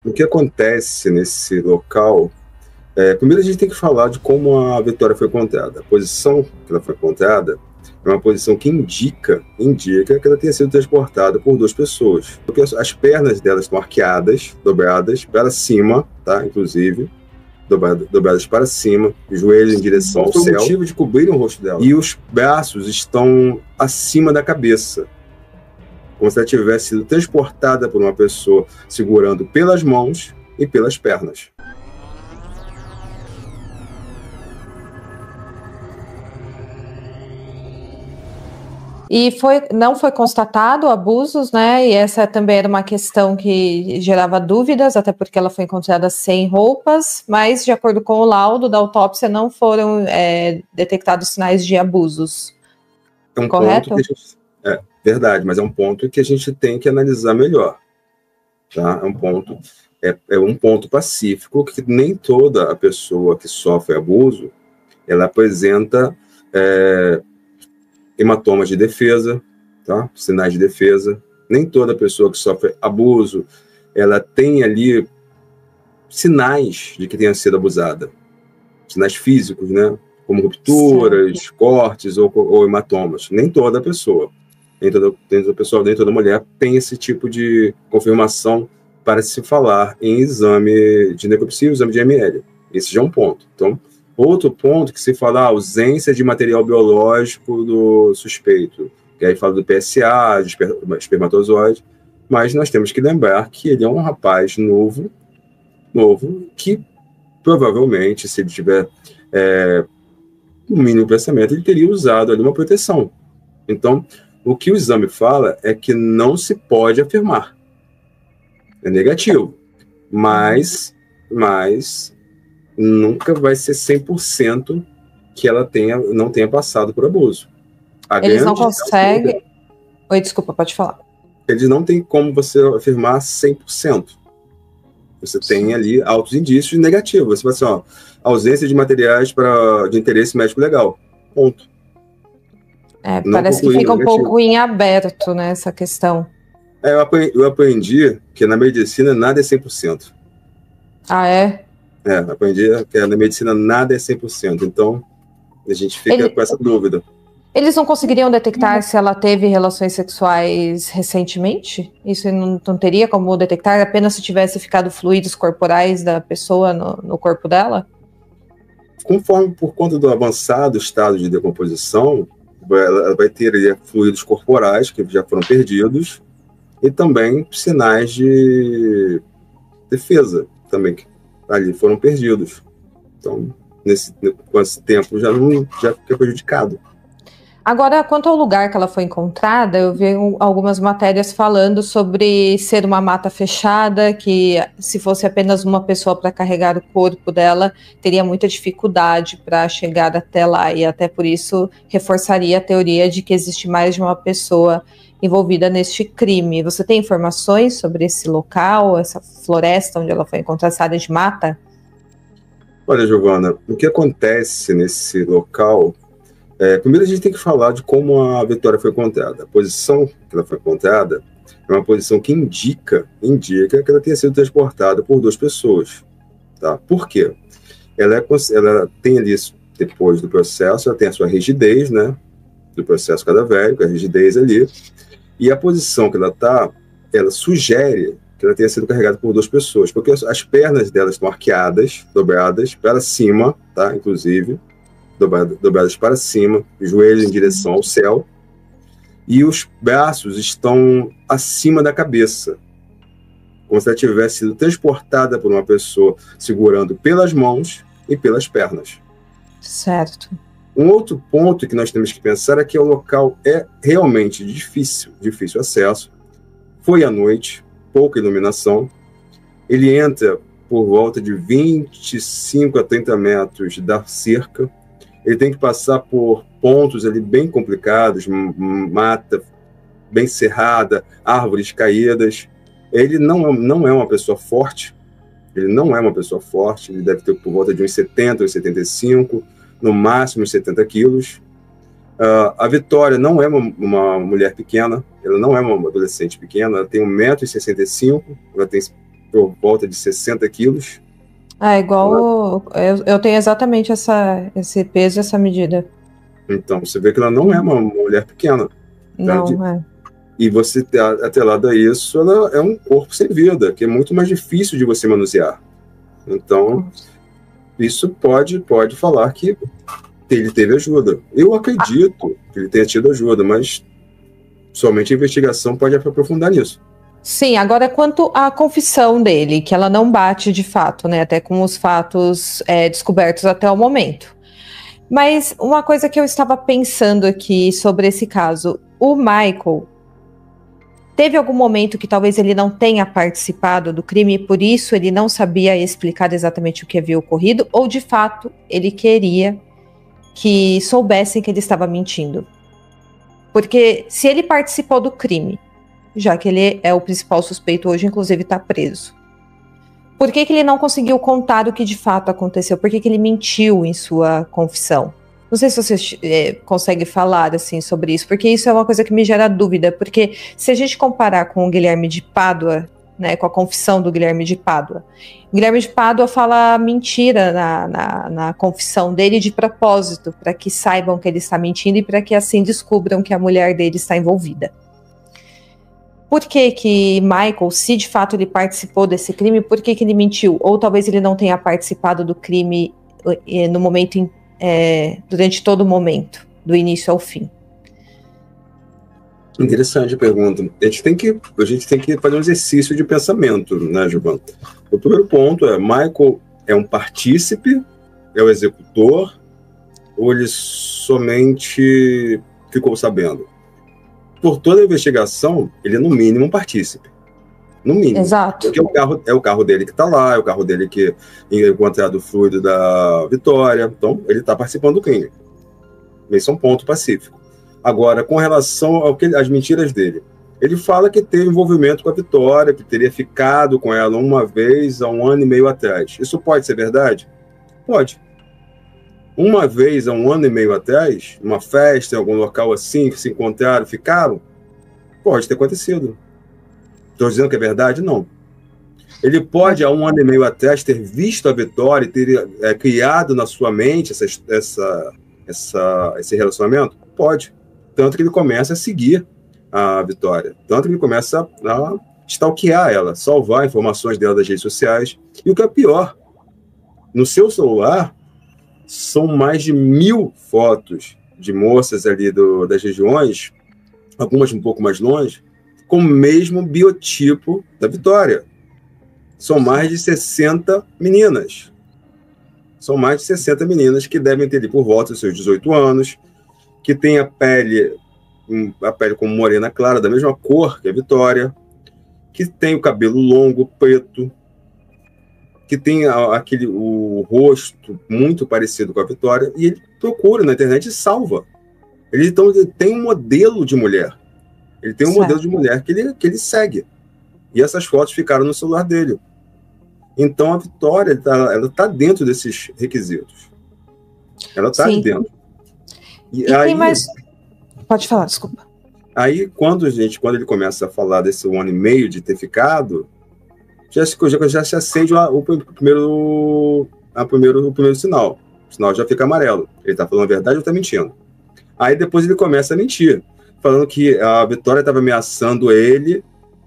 O que acontece nesse local, primeiro a gente tem que falar de como a Vitória foi encontrada. A posição que ela foi encontrada é uma posição que indica que ela tenha sido transportada por duas pessoas. Porque as pernas dela estão arqueadas, dobradas para cima, tá? Inclusive, dobradas para cima, joelhos em direção ao céu. Foi o motivo de cobrir o rosto dela. E os braços estão acima da cabeça, como se ela tivesse sido transportada por uma pessoa segurando pelas mãos e pelas pernas. E não foi constatado abusos, né? E essa também era uma questão que gerava dúvidas, até porque ela foi encontrada sem roupas, mas, de acordo com o laudo da autópsia, não foram detectados sinais de abusos. É um correto? Ponto que verdade, mas é um ponto que a gente tem que analisar melhor. Tá? É um ponto pacífico que nem toda a pessoa que sofre abuso ela apresenta hematomas de defesa, tá? Sinais de defesa. Nem toda pessoa que sofre abuso, ela tem ali sinais de que tenha sido abusada. Sinais físicos, né? Como rupturas, certo, cortes ou hematomas. Nem toda pessoa. Nem toda mulher tem esse tipo de confirmação para se falar em exame de necropsia, exame de ML. Esse já é um ponto. Então, outro ponto que se fala a ausência de material biológico do suspeito, que aí fala do PSA, de espermatozoide, mas nós temos que lembrar que ele é um rapaz novo, que provavelmente, se ele tiver um mínimo pensamento, ele teria usado ali uma proteção. Então, o que o exame fala é que não se pode afirmar. É negativo, mas nunca vai ser 100% que ela não tenha passado por abuso. Eles não conseguem... Oi, desculpa, pode falar. Eles não têm como você afirmar 100%. Você tem ali altos indícios negativos. Você fala assim, ausência de materiais de interesse médico legal. Ponto. Parece que fica um pouco em aberto, né, essa questão. Eu aprendi que na medicina nada é 100%. Ah, é? Eu aprendi que na medicina nada é 100%. Então, a gente fica com essa dúvida. Eles não conseguiriam detectar se ela teve relações sexuais recentemente? Isso não teria como detectar apenas se tivesse ficado fluidos corporais da pessoa no corpo dela? Por conta do avançado estado de decomposição, ela vai ter ali fluidos corporais que já foram perdidos e também sinais de defesa também que ali foram perdidos. Então, com esse tempo já fica prejudicado. Agora, quanto ao lugar que ela foi encontrada, eu vi algumas matérias falando sobre ser uma mata fechada, que se fosse apenas uma pessoa para carregar o corpo dela, teria muita dificuldade para chegar até lá, e até por isso reforçaria a teoria de que existe mais de uma pessoa envolvida neste crime. Você tem informações sobre esse local, essa floresta onde ela foi encontrada, essa área de mata? Olha, Giovana, o que acontece nesse local... primeiro a gente tem que falar de como a Vitória foi encontrada. A posição que ela foi encontrada é uma posição que indica que ela tenha sido transportada por duas pessoas. Tá? Por quê? Ela tem ali, depois do processo, ela tem a sua rigidez, né, do processo cadavérico, a rigidez ali, e a posição que ela está, ela sugere que ela tenha sido carregada por duas pessoas, porque as pernas dela estão arqueadas, dobradas para cima, tá? Inclusive, dobradas para cima, joelhos em direção ao céu, e os braços estão acima da cabeça, como se ela tivesse sido transportada por uma pessoa segurando pelas mãos e pelas pernas. Certo. Um outro ponto que nós temos que pensar é que o local é realmente difícil acesso. Foi à noite, pouca iluminação. Ele entra por volta de 25 a 30 metros da cerca. Ele tem que passar por pontos ali bem complicados, mata bem cerrada, árvores caídas. Ele não é uma pessoa forte, ele deve ter por volta de uns 70 ou 75, no máximo 70 quilos. A Vitória não é uma mulher pequena, ela não é uma adolescente pequena, ela tem 1,65 m, ela tem por volta de 60 quilos. Igual eu tenho exatamente esse peso, essa medida. Então, você vê que ela não é uma mulher pequena. Não, é. E você, atrelado a isso, ela é um corpo sem vida, que é muito mais difícil de você manusear. Então, isso pode falar que ele teve ajuda. Eu acredito que ele tenha tido ajuda, mas somente a investigação pode aprofundar nisso. Sim, agora quanto à confissão dele, que ela não bate de fato, né? Até com os fatos descobertos até o momento. Mas uma coisa que eu estava pensando aqui sobre esse caso, o Michael teve algum momento que talvez ele não tenha participado do crime e por isso ele não sabia explicar exatamente o que havia ocorrido, ou de fato ele queria que soubessem que ele estava mentindo? Porque se ele participou do crime, já que ele é o principal suspeito hoje, inclusive está preso, por que ele não conseguiu contar o que de fato aconteceu? Por que ele mentiu em sua confissão? Não sei se você consegue falar assim sobre isso, porque isso é uma coisa que me gera dúvida, porque se a gente comparar com o Guilherme de Pádua, né, com a confissão do Guilherme de Pádua, o Guilherme de Pádua fala mentira na confissão dele de propósito, para que saibam que ele está mentindo e para que assim descubram que a mulher dele está envolvida. Por que Michael, se de fato ele participou desse crime, por que ele mentiu? Ou talvez ele não tenha participado do crime no momento, durante todo o momento, do início ao fim. Interessante a pergunta. A gente tem que fazer um exercício de pensamento, né, Giovanna? O primeiro ponto é, Michael é um partícipe, é o executor, ou ele somente ficou sabendo? Por toda a investigação, ele é no mínimo um partícipe. No mínimo. Exato. Porque é o carro dele que está lá, é o carro dele que encontrado o fluido da Vitória. Então, ele está participando do crime. Esse é um ponto pacífico. Agora, com relação às mentiras dele, ele fala que teve envolvimento com a Vitória, que teria ficado com ela uma vez há 1 ano e meio atrás. Isso pode ser verdade? Pode. Uma vez há 1 ano e meio atrás, uma festa em algum local assim, que se encontraram, ficaram, pode ter acontecido. Estou dizendo que é verdade? Não. Ele pode, há 1 ano e meio atrás, ter visto a Vitória e ter criado na sua mente esse relacionamento? Pode. Tanto que ele começa a seguir a Vitória. Tanto que ele começa a stalkear ela, salvar informações dela das redes sociais. E o que é pior, no seu celular, são mais de 1000 fotos de moças ali das regiões, algumas um pouco mais longe, com o mesmo biotipo da Vitória. São mais de 60 meninas. São mais de 60 meninas que devem ter ali por volta dos seus 18 anos, que têm a pele como morena clara, da mesma cor que a Vitória, que tem o cabelo longo, preto, que tem o rosto muito parecido com a Vitória, e ele procura na internet e salva. Ele tem um modelo de mulher. Ele tem um modelo de mulher que ele segue. E essas fotos ficaram no celular dele. Então, a Vitória, ela está dentro desses requisitos. Ela está ali dentro. E aí, tem mais... Pode falar, desculpa. Aí, quando ele começa a falar desse 1 ano e meio de ter ficado, já se acende o primeiro sinal. O sinal já fica amarelo. Ele está falando a verdade ou está mentindo? Aí depois ele começa a mentir, falando que a Vitória estava ameaçando ele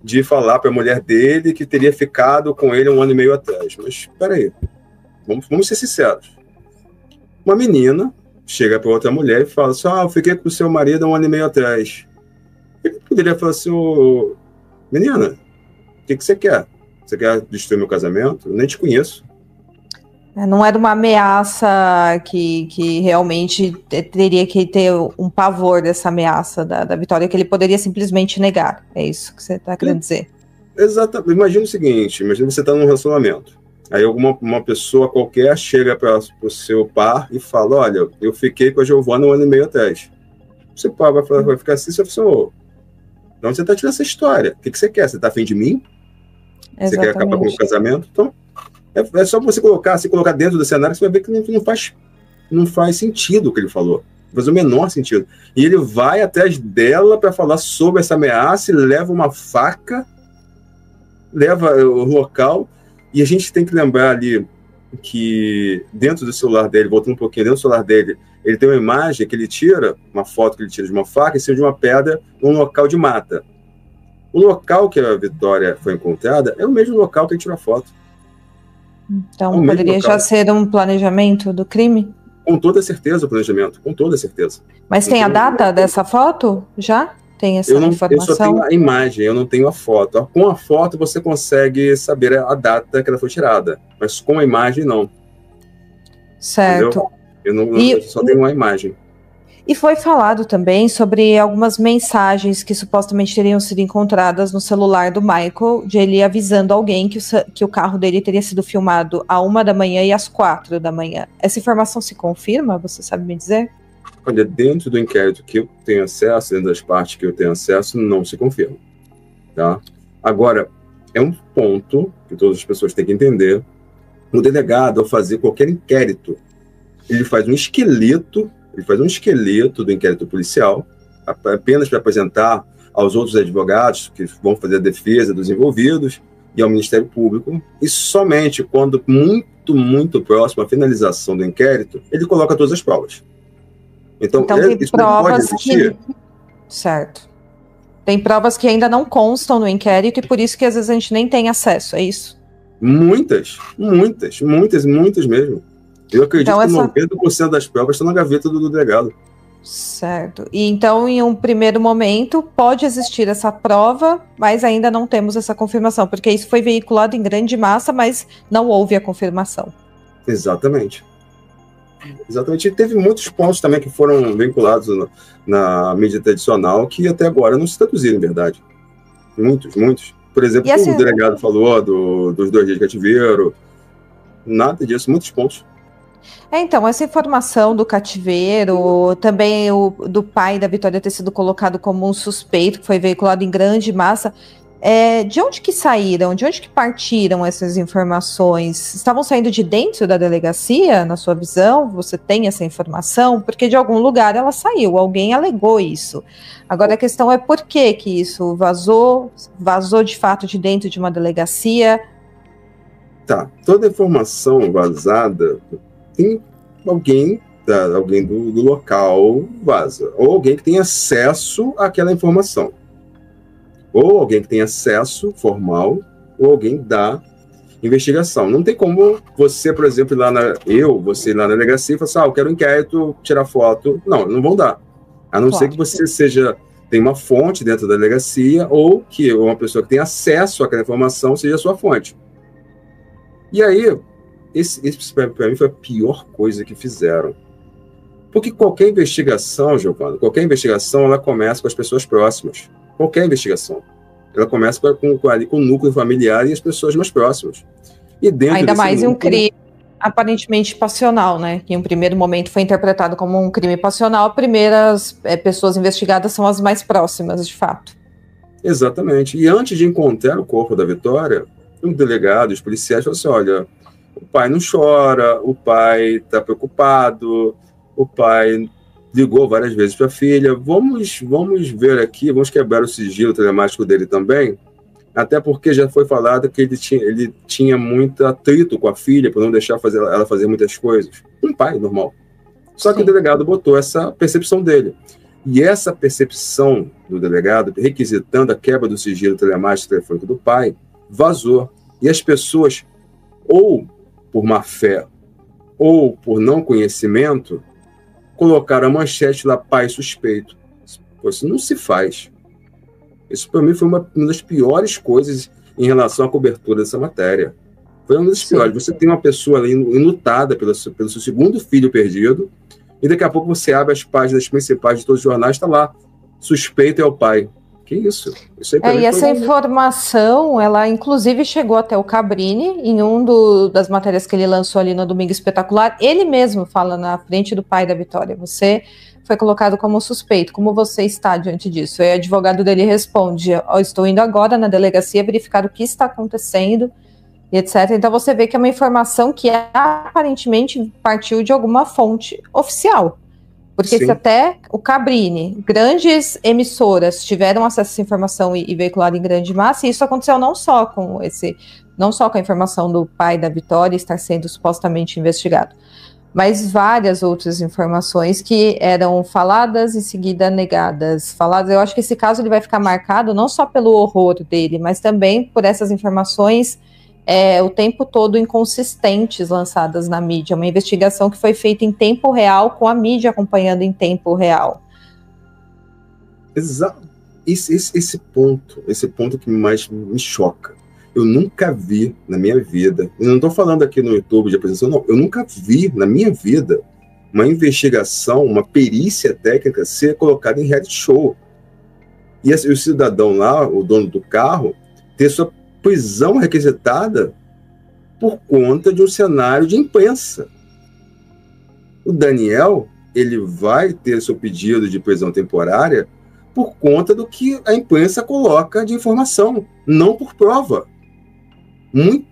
de falar para a mulher dele que teria ficado com ele 1 ano e meio atrás. Mas espera aí, vamos ser sinceros. Uma menina chega para outra mulher e fala assim, eu fiquei com o seu marido há 1 ano e meio atrás. Ele poderia falar assim, menina, o que você quer? Você quer destruir meu casamento? Eu nem te conheço. Não era uma ameaça que realmente teria que ter um pavor dessa ameaça da Vitória, que ele poderia simplesmente negar. É isso que você está querendo dizer? Exatamente. Imagina o seguinte, imagina você está num relacionamento. Aí uma pessoa qualquer chega para o seu par e fala, olha, eu fiquei com a Giovana 1 ano e meio atrás. Você vai ficar assim, você fala assim, então você está tirando essa história. O que você quer? Você está afim de mim? Exatamente. Você quer acabar com o casamento? Então, é só você se colocar dentro do cenário, você vai ver que não faz sentido o que ele falou. Não faz o menor sentido. E ele vai atrás dela para falar sobre essa ameaça e leva uma faca leva o local, e a gente tem que lembrar ali que dentro do celular dele, voltando um pouquinho, dentro do celular dele, ele tem uma imagem que ele tira, uma foto que ele tira de uma faca em cima de uma pedra num local de mata. O local que a Vitória foi encontrada é o mesmo local que ele tirou a foto. Então, poderia já ser um planejamento do crime? Com toda certeza o planejamento, com toda certeza. Mas tem a data dessa foto? Já? Tem essa informação? Eu só tenho a imagem, eu não tenho a foto. Com a foto você consegue saber a data que ela foi tirada, mas com a imagem não. Certo. Eu só tenho uma imagem. E foi falado também sobre algumas mensagens que supostamente teriam sido encontradas no celular do Michael, de ele avisando alguém que o carro dele teria sido filmado à 1 da manhã e às 4 da manhã. Essa informação se confirma? Você sabe me dizer? Olha, dentro do inquérito que eu tenho acesso, dentro das partes que eu tenho acesso, não se confirma. Tá? Agora, é um ponto que todas as pessoas têm que entender. O delegado, ao fazer qualquer inquérito, ele faz um esqueleto do inquérito policial, apenas para apresentar aos outros advogados que vão fazer a defesa dos envolvidos e ao Ministério Público, e somente quando muito, muito próximo à finalização do inquérito, ele coloca todas as provas. Então tem provas que... Certo. Tem provas que ainda não constam no inquérito e por isso que às vezes a gente nem tem acesso, é isso? Muitas mesmo. Eu acredito que 90% das provas estão na gaveta do delegado. Certo. E então, em um primeiro momento, pode existir essa prova, mas ainda não temos essa confirmação, porque isso foi veiculado em grande massa, mas não houve a confirmação. Exatamente. E teve muitos pontos também que foram vinculados na mídia tradicional que até agora não se traduziram em verdade. Muitos. Por exemplo, o delegado falou dos 2 dias de cativeiro. Nada disso, muitos pontos. Então, essa informação do cativeiro, também do pai da Vitória ter sido colocado como um suspeito, que foi veiculado em grande massa, de onde que saíram, de onde que partiram essas informações? Estavam saindo de dentro da delegacia, na sua visão? Você tem essa informação? Porque de algum lugar ela saiu, alguém alegou isso. Agora a questão é por que isso vazou de fato de dentro de uma delegacia? Tá, toda informação vazada tem alguém do local vaza, ou alguém que tem acesso àquela informação, ou alguém que tem acesso formal, ou alguém da investigação. Não tem como você, por exemplo, você ir lá na delegacia e falar assim, eu quero um inquérito, tirar foto. Não vão dar. A não ser que você tem uma fonte dentro da delegacia, ou que uma pessoa que tem acesso àquela informação seja a sua fonte. E aí, esse para mim foi a pior coisa que fizeram. Porque qualquer investigação, Giovana, ela começa com as pessoas próximas. Qualquer investigação. Ela começa com o núcleo familiar e as pessoas mais próximas. E ainda mais em um crime aparentemente passional, né? Que em um primeiro momento foi interpretado como um crime passional, as primeiras pessoas investigadas são as mais próximas, de fato. Exatamente. E antes de encontrar o corpo da Vitória, um delegado, os policiais falaram assim, olha, o pai não chora, o pai está preocupado, o pai ligou várias vezes para a filha, vamos ver aqui, vamos quebrar o sigilo telemático dele também, até porque já foi falado que ele tinha muito atrito com a filha, por não deixar ela fazer muitas coisas. Um pai normal. Só que o delegado botou essa percepção dele. E essa percepção do delegado, requisitando a quebra do sigilo telemático telefônico do pai, vazou. E as pessoas, ou por má fé, ou por não conhecimento, colocaram a manchete lá, pai suspeito. Isso não se faz. Isso, para mim, foi uma das piores coisas em relação à cobertura dessa matéria. Foi uma das piores. Você tem uma pessoa ali enlutada pelo seu segundo filho perdido, e daqui a pouco você abre as páginas principais de todos os jornais, está lá, suspeito é o pai. Que isso? E essa informação, ela inclusive chegou até o Cabrini, em das matérias que ele lançou ali no Domingo Espetacular, ele mesmo fala na frente do pai da Vitória, você foi colocado como suspeito, como você está diante disso? E o advogado dele responde, estou indo agora na delegacia verificar o que está acontecendo, e etc. Então você vê que é uma informação que aparentemente partiu de alguma fonte oficial. Porque se até o Cabrini, grandes emissoras tiveram acesso a essa informação e veicularam em grande massa, e isso aconteceu não só com a informação do pai da Vitória estar sendo supostamente investigado, mas várias outras informações que eram faladas em seguida negadas. Eu acho que esse caso ele vai ficar marcado não só pelo horror dele, mas também por essas informações o tempo todo inconsistentes lançadas na mídia, uma investigação que foi feita em tempo real, com a mídia acompanhando em tempo real. Exato. Esse ponto que mais me choca. Eu nunca vi na minha vida, eu não estou falando aqui no YouTube de apresentação, não, eu nunca vi na minha vida uma investigação, uma perícia técnica ser colocada em reality show. E o cidadão lá, o dono do carro, ter sua prisão requisitada por conta de um cenário de imprensa. O Daniel, ele vai ter seu pedido de prisão temporária por conta do que a imprensa coloca de informação, não por prova.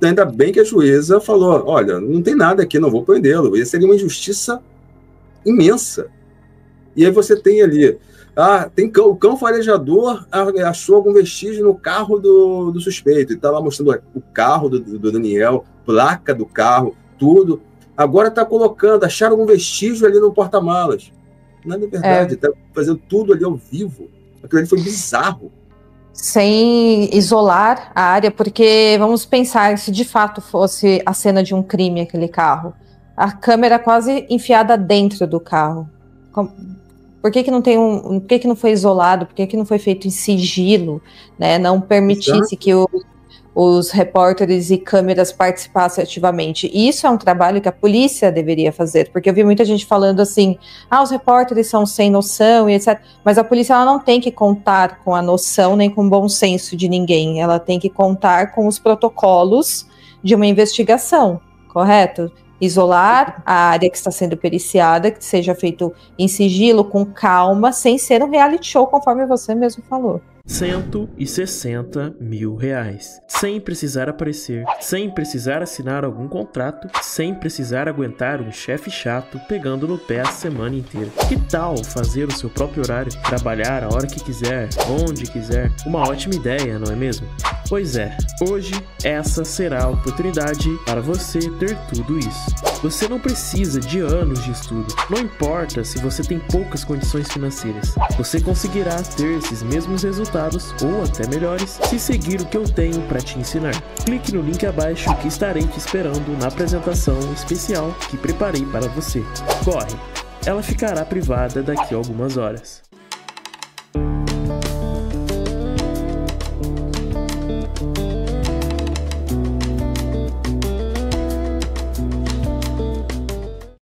Ainda bem que a juíza falou, olha, não tem nada aqui, não vou prendê-lo. Isso seria uma injustiça imensa. E aí você tem ali, o cão farejador achou algum vestígio no carro do suspeito, e está lá mostrando o carro do Daniel, placa do carro, tudo. Agora está acharam algum vestígio ali no porta-malas. Não é verdade, está fazendo tudo ali ao vivo. Aquilo ali foi bizarro. Sem isolar a área, porque vamos pensar, se de fato fosse a cena de um crime aquele carro, a câmera quase enfiada dentro do carro. Por que não foi isolado? Por que não foi feito em sigilo, né? Não permitisse que os repórteres e câmeras participassem ativamente. E isso é um trabalho que a polícia deveria fazer, porque eu vi muita gente falando assim, os repórteres são sem noção e etc. Mas a polícia ela não tem que contar com a noção nem com o bom senso de ninguém, ela tem que contar com os protocolos de uma investigação, correto? Isolar a área que está sendo periciada, que seja feito em sigilo, com calma, sem ser um reality show, conforme você mesmo falou. R$160 mil, sem precisar aparecer, sem precisar assinar algum contrato, sem precisar aguentar um chefe chato pegando no pé a semana inteira. Que tal fazer o seu próprio horário, trabalhar a hora que quiser, onde quiser? Uma ótima ideia, não é mesmo? Pois é, hoje essa será a oportunidade para você ter tudo isso. Você não precisa de anos de estudo, não importa se você tem poucas condições financeiras, você conseguirá ter esses mesmos resultados ou até melhores se seguir o que eu tenho para te ensinar. Clique no link abaixo que estarei te esperando na apresentação especial que preparei para você. Corre, ela ficará privada daqui a algumas horas.